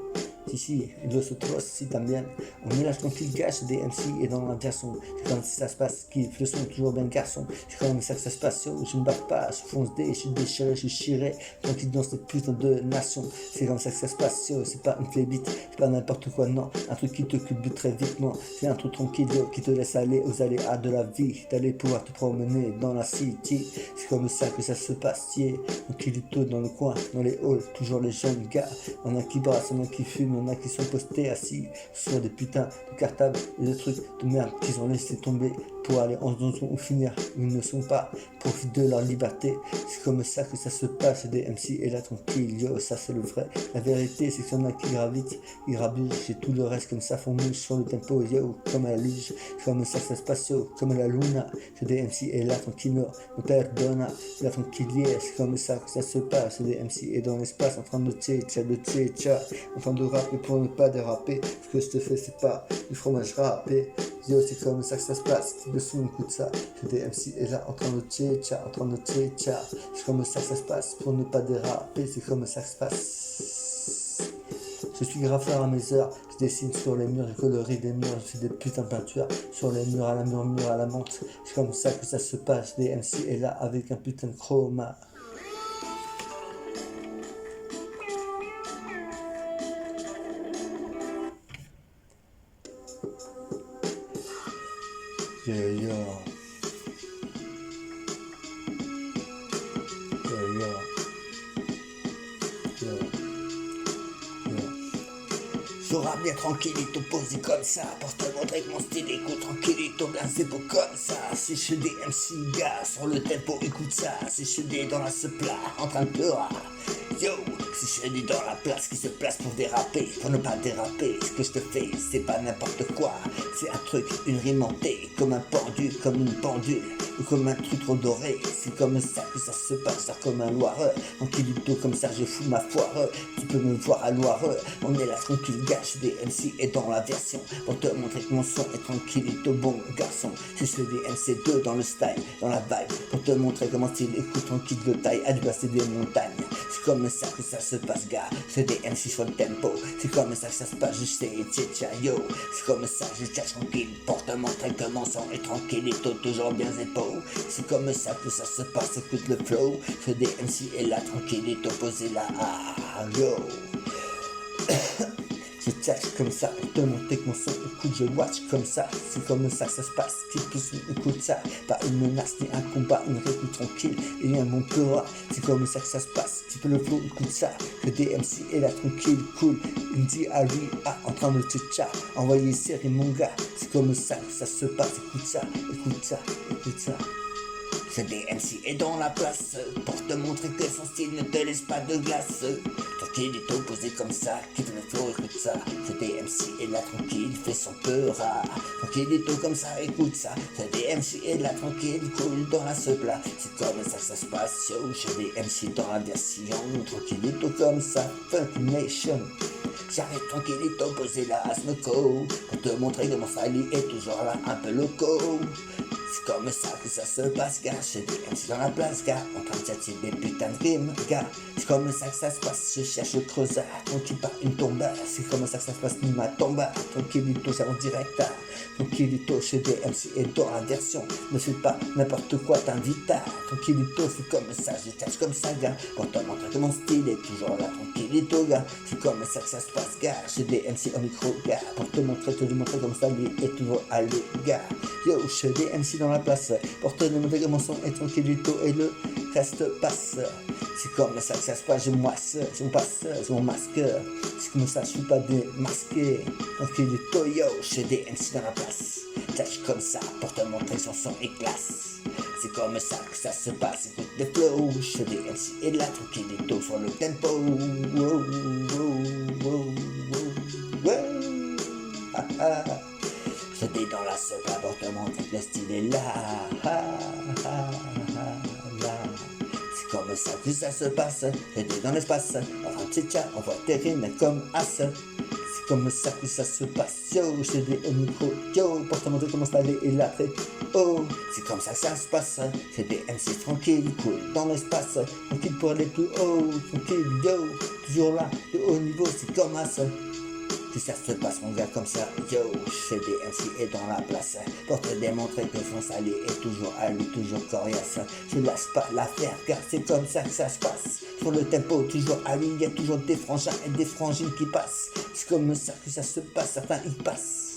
Si, los otros si también. On mélange tranquille gâche des MC et dans la version. C'est comme si ça se passe, kiffe le son toujours bien garçon. C'est comme ça que ça se passe, yo, je me bats pas, je fonce des, je suis déchiré, je suis chiré. Tranquille dans cette putain de nation. C'est comme ça que ça se passe, yo, c'est pas une flébite, c'est pas n'importe quoi, non. Un truc qui te culbute très vite, non. C'est un truc tranquille, yo, qui te laisse aller aux aléas de la vie. D'aller pouvoir te promener dans la city. C'est comme ça que ça se passe, yeah. Tranquillito dans le coin, dans les halls, toujours les jeunes gars. On a qui brassent, on a qui fument. Il y en a qui sont postés assis sur des putains de cartables et des trucs de merde qu'ils ont laissé tomber pour aller en zone ou finir où ils ne sont pas, profitent de leur liberté. C'est comme ça que ça se passe des MC et là tranquille, yo, ça c'est le vrai. La vérité c'est qu'il y en a qui gravitent, ils rabugent et tout le reste comme ça font mouche sur le tempo, yo, comme à la luge. C'est comme ça que ça se passe, yo, comme à la luna. C'est des MC et là tranquille, no perdona, là tranquille, yeah. C'est comme ça que ça se passe, c'est des MC et dans l'espace en train de tchatcha, en train de rapper pour ne pas déraper. Ce que je te fais c'est pas du fromage râpé, yo, c'est comme ça que ça se passe. Le son écoute ça, c'est des MC et là en train de tchatcha, c'est comme ça que ça se passe pour ne pas déraper, c'est comme ça que ça se passe. Je suis graffeur à mes heures, je dessine sur les murs, je colorie des murs, je fais des putains de peintures sur les murs à la murmure à la menthe. C'est comme ça que ça se passe, des MC et là avec un putain de chroma. Yeah. J'aurai bien tranquillito posé comme ça pour te montrer que mon style écoute tranquillito bien c'est beau comme ça. C'est chez des MC gars sur le tempo écoute ça. C'est chez des dans la plat en train de pleurer. Yo, c'est chez des dans la place qui se place pour déraper, pour ne pas déraper. Ce que je te fais c'est pas n'importe quoi. C'est un truc, une rime montée, comme un pendu, comme une pendule, ou comme un truc trop doré. C'est comme ça que ça se passe, ça comme un loireux. Tranquillito comme ça je fous ma foire. Tu peux me voir à loireux. On est là tranquille gâche des MC et dans la version. Pour te montrer que mon son est tranquillito bon garçon. C'est chez des MC2 dans le style, dans la vibe. Pour te montrer comment style écoute tranquille de taille à dépasser des montagnes. C'est comme ça que ça se passe gars. C'est des MC sur le tempo. C'est comme ça que ça se passe, je sais, tchatcha yo. C'est comme ça que je tchatche tranquille. Pour te montrer que mon son est tranquillito, toujours bien zépo. C'est comme ça que ça se passe, écoute le flow. C'est des MC et là tranquillito, posé là, ah yo. Je tchatche comme ça pour te montrer que mon son écoute, je watch comme ça. C'est comme ça que ça se passe, qui pousse écoute ça. Pas une menace ni un combat, une réponse tranquille et un bon pleura. C'est comme ça que ça se passe, tu peux le flow, écoute ça. Que des MC et là tranquille, cool. Une dit à lui, ah, en train de tchatcha, envoyer série mon gars. C'est comme ça que ça se passe, écoute ça, écoute ça, écoute ça. C'est des MC et dans la place pour te montrer que son style ne te laisse pas de glace. Tranquillito posé comme ça, quitte le flow, écoute ça. C'est des MC et là tranquille, fait son peur. Tranquillito comme ça, écoute ça. C'est des MC et là tranquille, cool dans la plat. C'est comme ça que ça se passe, yo. J'ai des MC dans la version. Tranquillito comme ça, Funk Nation. J'arrête tranquillito posé là à Snoko pour te montrer que mon style est toujours là, un peu loco. C'est comme ça que ça se passe, gars. J'ai des MC dans la place, gars. En train de tchatcher des putains de rimes, gars. C'est comme ça que ça se passe. Je cherche le creusard, tranquille pas une tombe. C'est comme ça que ça se passe, ni ma tombe. Tranquillito, c'est en direct. Tranquillito, chez des MC et dans la version. Ne fais pas n'importe quoi, t'invite. Tranquillito, c'est comme ça. Je tchatche comme ça, gars. Pour te montrer que mon style est toujours là. Tranquillito, gars. C'est comme ça que ça se passe, gars. Chez des MC au micro, gars. Pour te montrer comme ça, lui est toujours allé, gars. Yo, chez des MC dans la place, pour te demander que mon son est tranquillito et le reste passe. C'est comme ça que ça se passe, je moisse, je me passe, je mon masque. C'est comme ça, je suis pas démasqué. Tranquillito, yo, chez des MC dans la place. Tâche comme ça, pour te montrer son son est classe. C'est comme ça que ça se passe, écoute des flows. Chez des MC et là, tranquillito sur le tempo. Wow, wow, wow, wow, wow. Je dédanse pas pour te montrer que le style est là. Là. C'est comme ça que ça se passe. J'étais dans l'espace. Enfin, tcha, on voit tes rimes comme as. C'est comme ça que ça se passe. Yo, je dis au micro. Yo, pour te montrer comment staller et la très haut. C'est comme ça que ça se passe. C'est des MC tranquilles, cool dans l'espace. Tranquille pour aller plus haut. Tranquille, yo. Toujours là, de haut niveau, c'est comme ça. Que ça se passe mon gars comme ça, yo, je des MC et dans la place, pour te démontrer que son salé est toujours à lui, toujours coriace. Je lâche pas l'affaire car c'est comme ça que ça se passe. Sur le tempo, toujours à lui, y a toujours des frangins et des frangines qui passent. C'est comme ça que ça se passe, certains ils passent.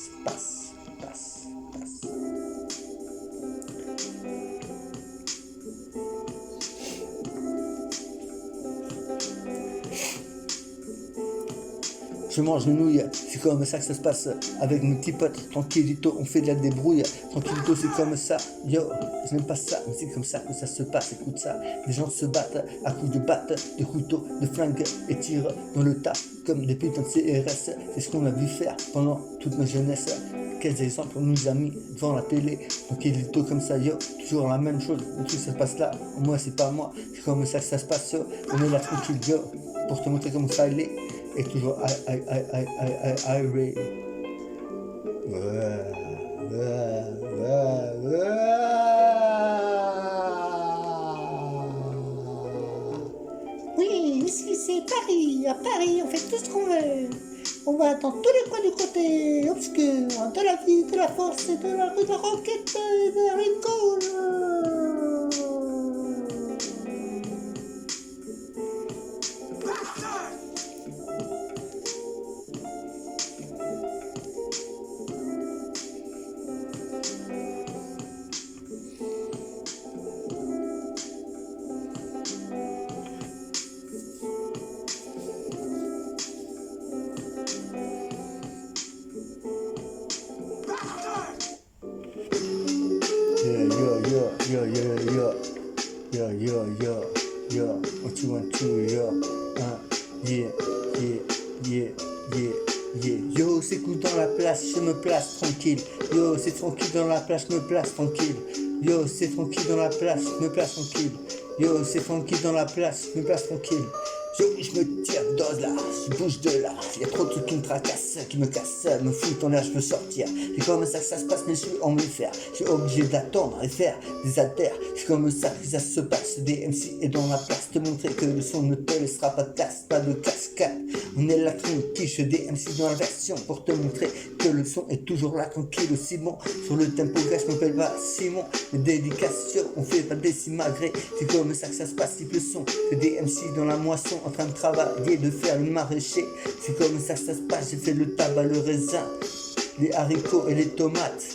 Je mange une nouille, c'est comme ça que ça se passe avec mes petits potes, tranquillito, on fait de la débrouille, tranquillito c'est comme ça, yo, j'aime pas ça, mais c'est comme ça que ça se passe, écoute ça, les gens se battent à coups de batte, de couteau, de flingue et tirent dans le tas comme des putains de CRS, c'est ce qu'on a vu faire pendant toute ma jeunesse. Quels exemples on nous a mis devant la télé, tranquillito comme ça, yo, toujours la même chose, le truc ça se passe là, moi c'est pas moi, c'est comme ça que ça se passe, yo, on est là tranquille, yo, pour te montrer comment ça allait. Et toujours irate. Oui, ici c'est Paris. À Paris, on fait tout ce qu'on veut. On va dans tous les coins du côté obscur de la vie, de la force et de la rue de la roquette et de la rue Yo, 1, 2, 1, 2, yo, yo, c'est cool dans la place, je me place tranquille. Yo, c'est tranquille dans la place, je me place tranquille. Yo, c'est tranquille dans la place, je me place tranquille. Yo, c'est tranquille dans la place, je me place tranquille. Yo, je me tire de dose là, je bouge de là. Y'a trop de trucs qui me tracassent, qui me cassent, me foutent en l'air, je peux sortir. C'est comme ça que ça se passe, mais je suis en faire. Je suis obligé d'attendre et faire des haltères. C'est comme ça que ça se passe. Des MC est dans la place, te montrer que le son ne te laissera pas de place, pas de cascade. On est là tranquille, je des MC dans la version pour te montrer que le son est toujours là tranquille aussi bon. Sur le tempo, gars, je m'appelle pas Simon. Les dédications, on fait pas des malgré. C'est comme ça que ça se passe, si le son. Que des MC dans la moisson, en train de travailler, de faire le maraîcher. C'est comme ça que ça se passe, j'ai fait le tabac, le raisin, les haricots et les tomates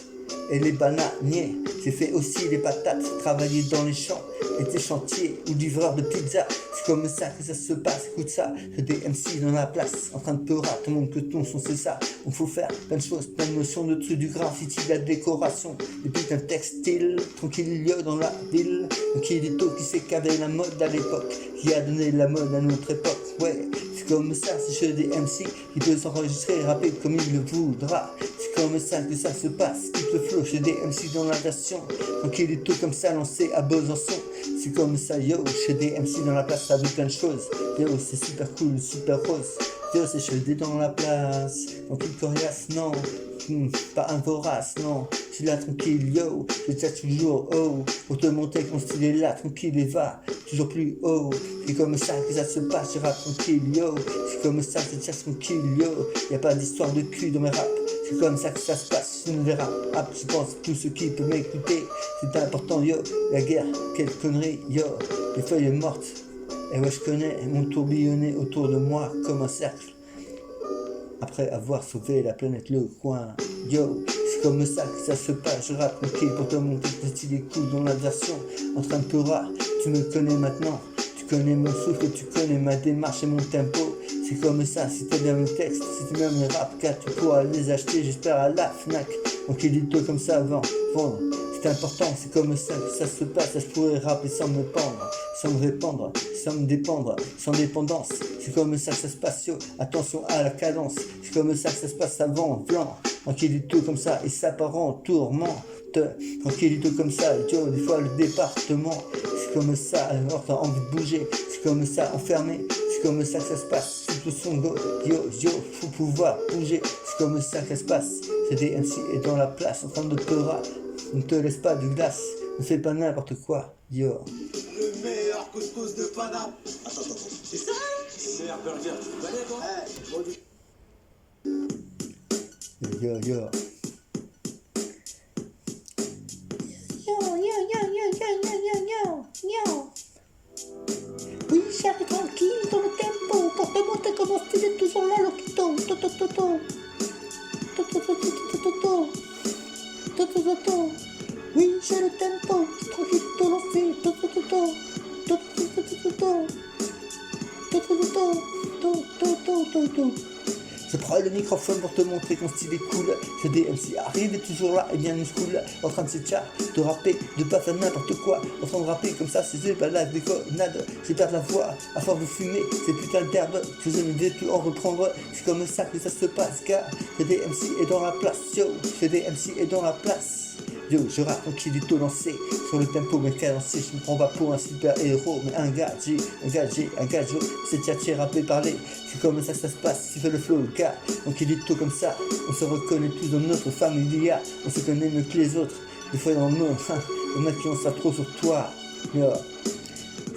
et les bananiers. J'ai fait aussi les patates, travailler dans les champs, été chantier ou livreur de pizza. C'est comme ça que ça se passe, écoute ça. J'ai des MC dans la place, en train de peurer, tout le monde que ton son c'est ça. On faut faire plein de choses, plein de notions de trucs, du graffiti, de la décoration, des putains de textiles, tranquille dans la ville. Tranquillito qui s'est cadré la mode à l'époque, qui a donné la mode à notre époque, ouais. C'est comme ça, c'est chez des MC qui peut s'enregistrer, rapper comme il le voudra. C'est comme ça que ça se passe, tout le flow chez des MC dans la version. Tranquillito comme ça lancé à Besançon. C'est comme ça, yo, chez des MC dans la place, ça veut plein de choses. Yo, c'est super cool, super rose. Yo, c'est chez des dans la place. Tranquille coriace, non. Pas un vorace, non. Je suis là tranquille, yo. Je tiens toujours haut. Pour te montrer que mon style est là, tranquille et va toujours plus haut. C'est comme ça que ça se passe, je rappe tranquille, yo. C'est comme ça que je tiens tranquille, yo. Y'a pas d'histoire de cul dans mes raps. C'est comme ça que ça se passe, je ne verrai pas. Je pense que tout ce qui peut m'écouter, c'est important, yo. La guerre, quelle connerie, yo. Les feuilles mortes, et ouais, je connais mon tourbillonner autour de moi comme un cercle. Après avoir sauvé la planète, le coin, yo. C'est comme ça que ça se passe, je rappe tranquille pour te montrer que tu les coups dans la version. En train de peurer, tu me connais maintenant. Tu connais mon souffle et tu connais ma démarche et mon tempo. C'est comme ça, si t'aimes bien le texte, si tu aimes les rap, tu pourras les acheter, j'espère, à la Fnac. Donc il dit tout comme ça avant, vendre. C'est important, c'est comme ça que ça se passe. Je pourrais rapper sans me pendre, sans me répandre, sans me dépendre, sans dépendance. C'est comme ça que ça se passe, yo. Attention à la cadence. C'est comme ça que ça se passe avant, blanc. tranquillito comme ça, et ça part en tourmente, tranquillito comme ça, yo, des fois le département, c'est comme ça, alors t'as envie de bouger, c'est comme ça, enfermé, c'est comme ça que ça se passe, tout le son, yo, faut pouvoir bouger, c'est comme ça que ça se passe, c'est des MC et dans la place, en train de te ne te laisse pas de glace, ne fais pas n'importe quoi, yo. Le meilleur couscous de Paname. Attends, c'est ça? Le meilleur burger, tu connais toi? Yo. Yo. Oui, j'arrive tranquille dans le tempo pour te montrer comment style est toujours là, Loquito. Oui, j'ai le tempo, tranquille, tout lancé. Je prends le microphone pour te montrer qu'on style est cool. Ce DMC arrive et toujours là et bien school, en train de s'échar, de rapper, de pas faire n'importe quoi, en train de rapper comme ça, c'est pas la déconnade. J'ai perdu la voix à force de fumer ces putains d'herbes que je ne vais plus en reprendre. C'est comme ça que ça se passe, car ce DMC est dans la place, yo. Ce DMC est dans la place. Yo, je rappe tranquillito lancé sur le tempo mais cadencé, je me prends pas pour un super héros, mais un gars, c'est tchatché, rappé, parler, c'est comme ça que ça se passe, tu fais le flow, le gars, tranquillito comme ça, on se reconnaît tous dans notre familia, on se connaît mieux que les autres, des fois dans le monde, il y en a qui ont ça trop sur toi, yo.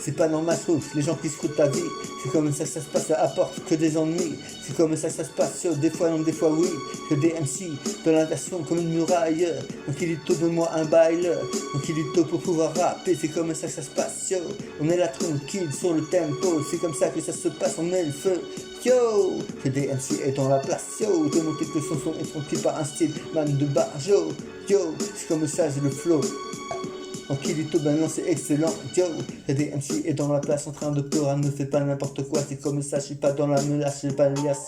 C'est pas normal, je trouve, les gens qui se foutent ta vie, c'est comme ça que ça se passe, ça apporte que des ennuis, c'est comme ça que ça se passe, yo, des fois non, des fois oui, que des MC, dans l'inversion comme une muraille, donc il est tôt, donne-moi un bail, donc il est tôt pour pouvoir rapper, c'est comme ça que ça se passe, yo, on est là tranquille sur le tempo, c'est comme ça que ça se passe, on met le feu, yo, que des MC est dans la place, yo, de montrer que son son est tranquille par un style, man de barjo, yo, c'est comme ça, j'ai le flow. Tranquillito, ben non, c'est excellent, yo. Y'a des MC et dans la place en train de pleurer, ne fais pas n'importe quoi, c'est comme ça, je suis pas dans la menace, j'ai pas le liasse.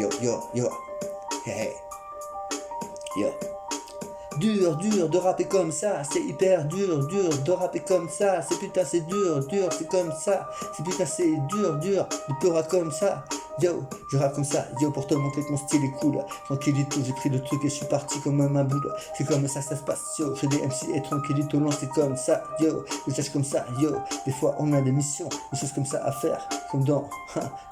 Yo, hey, yo. Dur de rapper comme ça, c'est hyper dur de rapper comme ça, c'est putain c'est dur, c'est comme ça, c'est putain c'est dur de pleurer comme ça, yo, je rappe comme ça, yo, pour te montrer que mon style est cool, tranquillito, j'ai pris le truc et je suis parti comme un boule, c'est comme ça que ça se passe, yo, j'ai des MC et tranquillito, non c'est comme ça, yo, je cherche comme ça, yo, des fois on a des missions, des choses comme ça à faire, comme dans,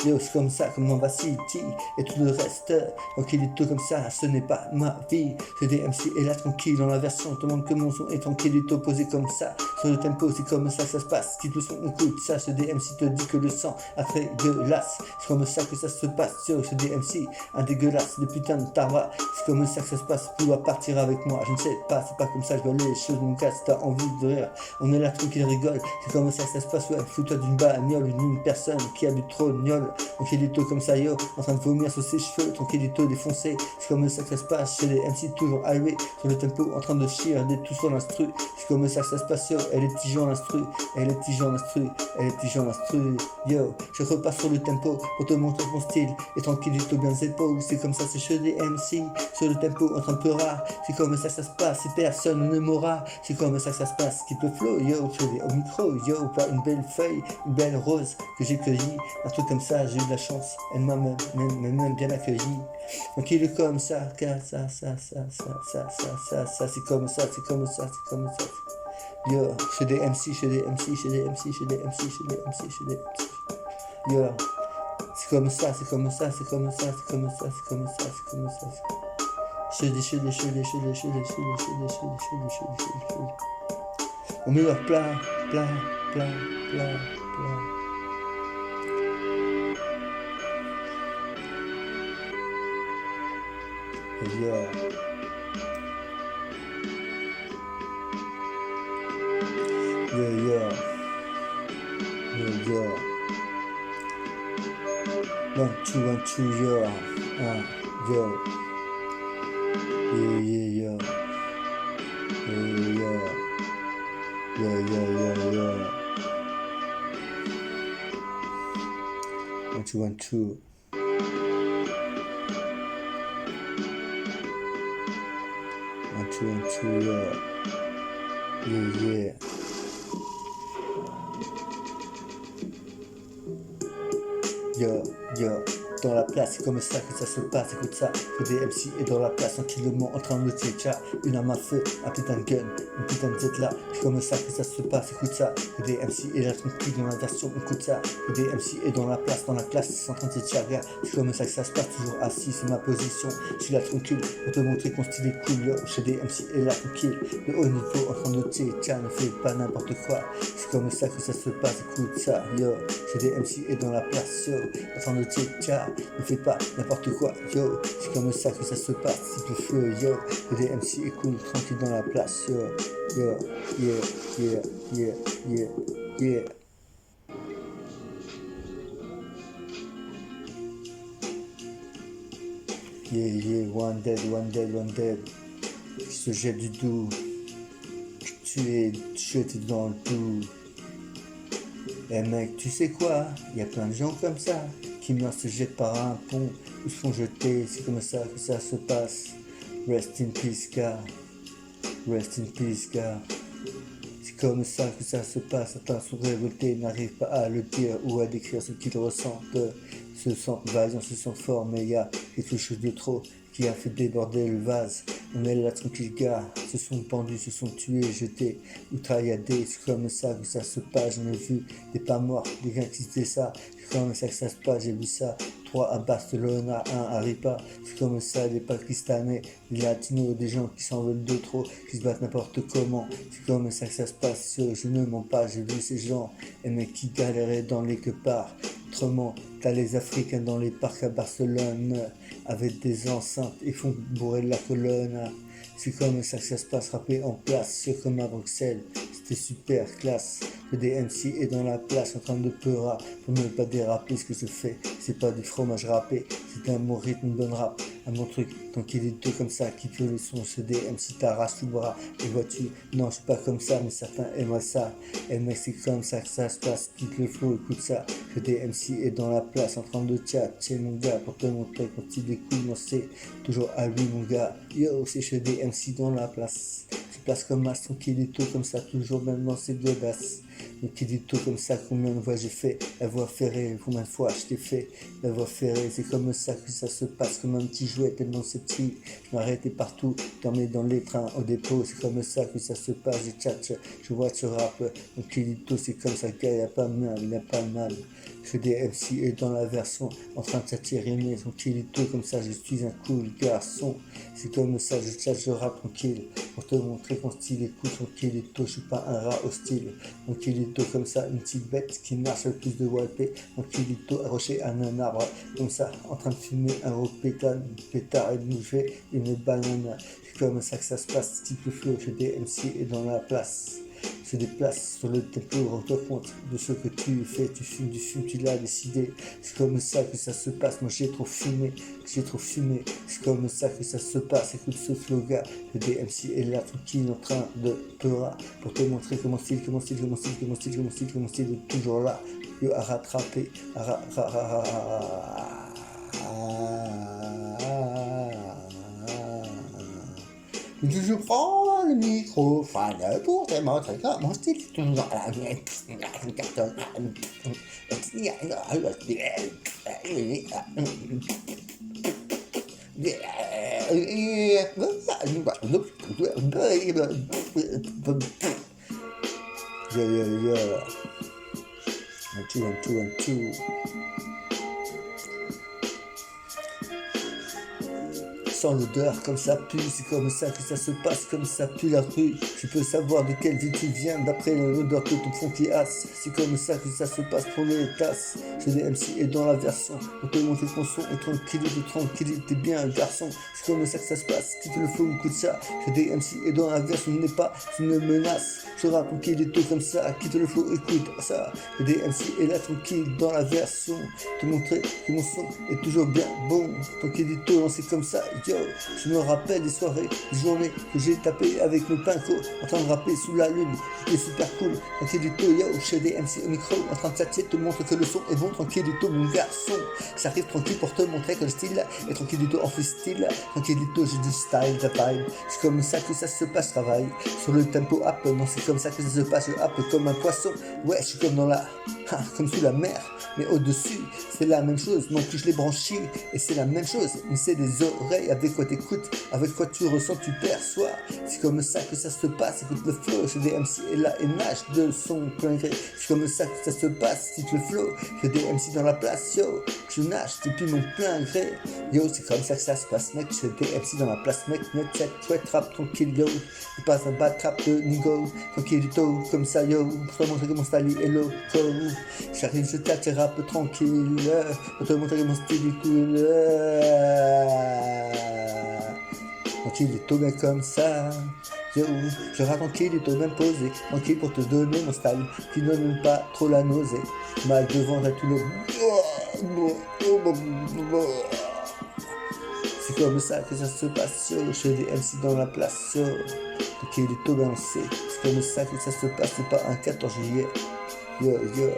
yo, c'est comme ça, comme dans Vice City, et tout le reste, tranquillito comme ça, ce n'est pas ma vie, j'ai des MC et là tranquille dans la version, te montre que mon son est tranquillito posé comme ça, sur le tempo c'est comme ça que ça se passe, quitte le son, écoute ça, ce DMC te dit que le sang a fait dégueulasse, c'est comme ça que ça se passe, sur ce DMC, un dégueulasse, de putain de tarva, c'est comme ça que ça se passe, vouloir partir avec moi, je ne sais pas, c'est pas comme ça, je vois les choses, mon casse, t'as envie de rire, on est là tranquille, rigole, c'est comme ça que ça se passe, ouais, fous-toi d'une bagnole, d'une personne qui a bu trop de gnole, tranquillito comme ça, yo, en train de vomir sur ses cheveux, tranquillito défoncé, c'est comme ça que ça se passe, chez les MC toujours highway, sur le tempo, en train de chier, des tout sur l'instru, c'est comme ça que ça se passe, yo, elle est tigeant l'instru, yo, je repasse sur le tempo, pour te montrer mon style, et tranquillito bien zépo, c'est comme ça, c'est chez les MC, sur le tempo, en train de pleurer, c'est comme ça que ça se passe, et personne ne m'aura, c'est comme ça que ça se passe, keep le flow, yo, je vais au micro, yo, pas une belle feuille, une belle rose, que j'ai cueillie, un truc comme ça, j'ai eu de la chance, elle m'a même bien accueilli, donc il est comme ça, car ça, c'est comme ça, yo, chez des MC, yo, c'est comme ça, on met leur plat. Yeah. One, two, yo. Yo. Yeah. One, two. Yeah. yo, dans la place, c'est comme ça que ça se passe, écoute ça, que des MC est dans la place, tranquillement en train de tchatcha, une arme à feu, un putain de gun, une putain de Z là, c'est comme ça que ça se passe, écoute ça, que des MC est là tranquille dans la version, écoute ça, que des MC est dans la place, dans la classe, c'est en train de tchatcha, c'est comme ça que ça se passe, toujours assis, c'est ma position, je suis là tranquille, pour te montrer qu'on style est cool, yo, chez des MC est là tranquille, de haut niveau, en train de tchatcha, ne fais pas n'importe quoi, c'est comme ça que ça se passe, écoute ça, yo, chez des MC est dans la place, yo, en train de tchatcha, ne fais pas n'importe quoi, yo, c'est comme ça que ça se passe, c'est le feu, yo, que des MC écoulent tranquille dans la place, yo, yeah. Yeah, one dead, qui se jette du doux, tu es jeté dans le tout. Eh mec, tu sais quoi, y a plein de gens comme ça, qui meurent se jettent par un pont, ou se font jeter, c'est comme ça que ça se passe. Rest in peace, gars. C'est comme ça que ça se passe, certains sont révoltés, n'arrivent pas à le dire ou à décrire ce qu'ils ressentent. Se sentent vaillants, se sentent forts, mais y a quelque chose de trop qui a fait déborder le vase. On est là tranquille, gars, se sont pendus, se sont tués, jetés ou trailladés. C'est comme ça que ça se passe, j'en ai vu des pas morts, des gars qui disaient ça. C'est comme ça que ça se passe, j'ai vu ça. 3 à Barcelone, 1 à Ripa. C'est comme ça, des Pakistanais, des Latinos, des gens qui s'en veulent de trop, qui se battent n'importe comment. C'est comme ça que ça se passe, je ne mens pas, j'ai vu ces gens, et mecs qui galéraient dans les que parts. Autrement, t'as les Africains dans les parcs à Barcelone, avec des enceintes, ils font bourrer la colonne. C'est comme ça que ça se passe, rappé en place, sûr comme à Bruxelles, c'était super classe. Que des MC est dans la place en train de pleurer pour ne pas déraper. Ce que je fais, c'est pas du fromage râpé, c'est un bon rythme, une bonne rap, un bon truc. Tant qu'il est deux comme ça, qui peut le son, c'est des MC t'arrache tout le bras. Et vois-tu, non, je suis pas comme ça, mais certains aimeraient ça. Et mec, c'est comme ça que ça se passe, quitte le flow, écoute ça. Que des MC est dans la place en train de tchatcher, mon gars, pour te montrer quand il découle, non, c'est toujours à lui, mon gars. Yo, c'est chez des MC dans la place. Je place comme as, tranquillito, comme ça, toujours même dans ses godasses. Donc il dit tout comme ça, combien de fois j'ai fait la voie ferrée, combien de fois je t'ai fait la voie ferrée, c'est comme ça que ça se passe, comme un petit jouet tellement c'est petit, je m'arrêtais partout, dormais dans les trains au dépôt, c'est comme ça que ça se passe, je tchatche, je vois ce rap, donc il dit tout, c'est comme ça, gars, il a pas mal, il a pas mal. Je des MC et dans la version en train de s'attirer mais tranquillito comme ça je suis un cool garçon. C'est comme ça je tchatche, je rappe tranquille pour te montrer qu'on style est cool tranquillito, je suis pas un rat hostile. Tranquillito comme ça, une petite bête qui marche avec plus de walpé. Tranquillito accroché à un arbre comme ça en train de fumer un gros pétard et de bouger une banane. C'est comme ça que ça se passe, type le flow, je des MC et dans la place. Se déplace sur le tempo, rends-toi compte de ce que tu fais, tu fumes du fume, tu l'as décidé. C'est comme ça que ça se passe, moi j'ai trop fumé, c'est comme ça que ça se passe, écoute ce slogan, le DMC est là tranquille en train de pleurer, pour te montrer que mon style est toujours là, yo à rattraper, Je prends le microphone pour te montrer que mon style est toujours là. Un two. Sans l'odeur, comme ça pue, c'est comme ça que ça se passe, comme ça pue la rue. Je peux savoir de quelle ville tu viens, d'après l'odeur que ton fond qui asse. C'est comme ça que ça se passe pour les tasses. C'est des MC et dans la version, on peut monter ton son et tranquille, t'es bien un garçon. C'est comme ça que ça se passe, quitte le flow, écoute ça. C'est des MC et dans la version, n'est pas une menace. Je rappe tranquille et tout comme ça, quitte le flow, écoute ça. C'est des MC et là tranquille dans la version, te montrer que mon son est toujours bien bon. Tranquille et tout, c'est comme ça, yo. yo. Je me rappelle des soirées, des journées que j'ai tapé avec mes pincos, en train de rapper sous la lune. C'était super cool, tranquillito yo, chez des MC au micro, en train de tâter, te montre que le son est bon, tranquillito mon garçon. J'arrive tranquille pour te montrer que le style est tranquillito en freestyle, tranquillito j'ai du style, de vibe. C'est comme ça que ça se passe, travail sur le tempo up, non c'est comme ça que ça se passe, je happe comme un poisson. Ouais, je suis comme dans la, comme sous la mer, mais au-dessus, c'est la même chose, non plus je les branchis, et c'est la même chose, mais c'est des oreilles, avec quoi t'écoutes, avec quoi tu ressens, tu perçois, c'est comme ça que ça se passe, écoute le flow, chez des MC et là, et nage de son plein gré, c'est comme ça que ça se passe, si tu le flow, j'ai des MC dans la place, yo, je nage depuis mon plein gré, yo, c'est comme ça que ça se passe, mec, j'ai des MC dans la place, mec, net, set, chouette, rap, tranquille, yo, c'est pas un bad trap de Nigo, tranquillito, comme ça, yo, pour te montrer que mon style est loco, j'arrive, je tâte, rap tranquille, pour te montrer que mon style est cool, tranquillito, bien comme ça, yo, je rappe tranquillito, bien posé, tranquille pour te donner mon style, qui ne donne pas trop la nausée, mal devant à tout le... C'est comme ça que ça se passe, yo, chez des MC dans la place, yo, tranquillito, bien c'est comme ça que ça se passe, c'est pas un 14 juillet, yo, yo,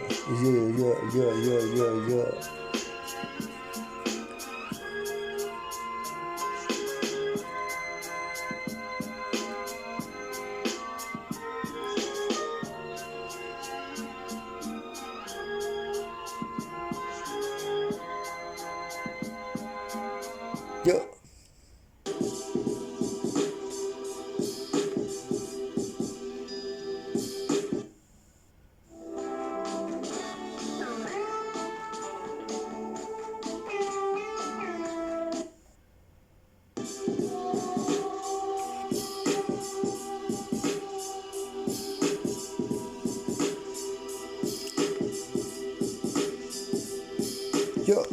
yo, yo, yo, yo, yo, yo. Yo. Yo.